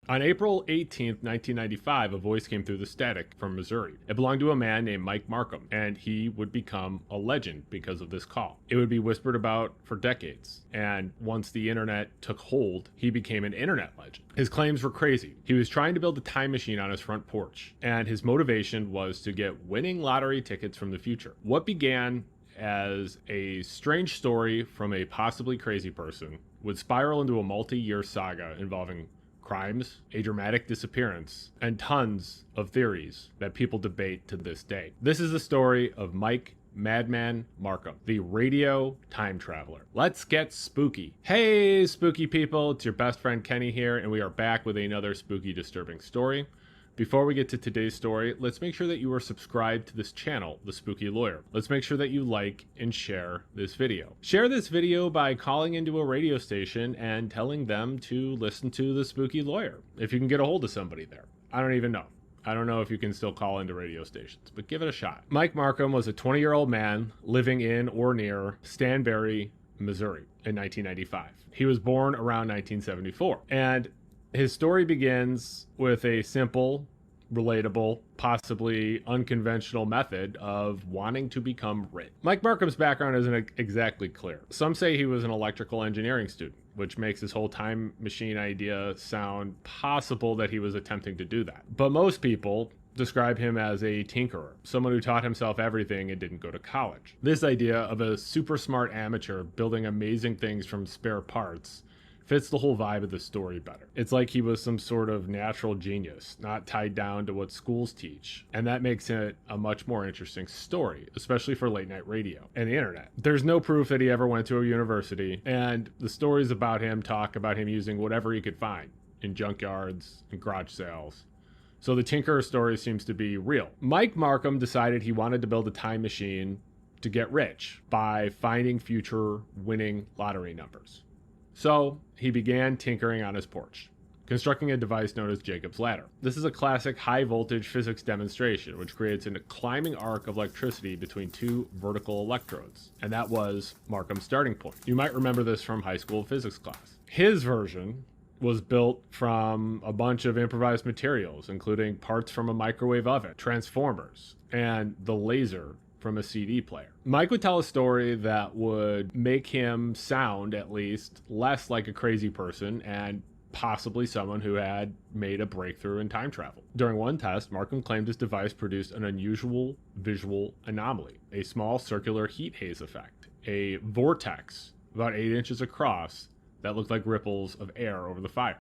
On April 18th, 1995, a voice came through the static from Missouri. It belonged to a man named Mike Marcum, and he would become a legend because of this call. It would be whispered about for decades, and once the internet took hold, he became an internet legend. His claims were crazy. He was trying to build a time machine on his front porch, and his motivation was to get winning lottery tickets from the future. What began as a strange story from a possibly crazy person would spiral into a multi-year saga involving crimes, a dramatic disappearance, and tons of theories that people debate to this day. This is the story of Mike Madman Marcum, the radio time traveler. Let's get spooky. Hey, spooky people, it's your best friend Kenny here, and we are back with another spooky, disturbing story. Before we get to today's story, let's make sure that you are subscribed to this channel, The Spooky Lawyer. Let's make sure that you like and share this video. Share this video by calling into a radio station and telling them to listen to The Spooky Lawyer, if you can get a hold of somebody there. I don't even know. I don't know if you can still call into radio stations, but give it a shot. Mike Marcum was a 20-year-old man living in or near Stanberry, Missouri in 1995. He was born around 1974, and his story begins with a simple, relatable, possibly unconventional method of wanting to become rich. Mike Marcum's background isn't exactly clear. Some say he was an electrical engineering student, which makes his whole time machine idea sound possible that he was attempting to do that. But most people describe him as a tinkerer, someone who taught himself everything and didn't go to college. This idea of a super smart amateur building amazing things from spare parts fits the whole vibe of the story better. It's like he was some sort of natural genius, not tied down to what schools teach. And that makes it a much more interesting story, especially for late night radio and the internet. There's no proof that he ever went to a university, and the stories about him talk about him using whatever he could find in junkyards and garage sales. So the tinkerer story seems to be real. Mike Marcum decided he wanted to build a time machine to get rich by finding future winning lottery numbers. So he began tinkering on his porch, constructing a device known as Jacob's Ladder. This is a classic high voltage physics demonstration, which creates a climbing arc of electricity between two vertical electrodes. And that was Marcum's starting point. You might remember this from high school physics class. His version was built from a bunch of improvised materials, including parts from a microwave oven, transformers, and the laser from a CD player. Mike would tell a story that would make him sound, at least, less like a crazy person and possibly someone who had made a breakthrough in time travel. During one test, Marcum claimed his device produced an unusual visual anomaly, a small circular heat haze effect, a vortex about 8 inches across that looked like ripples of air over the fire.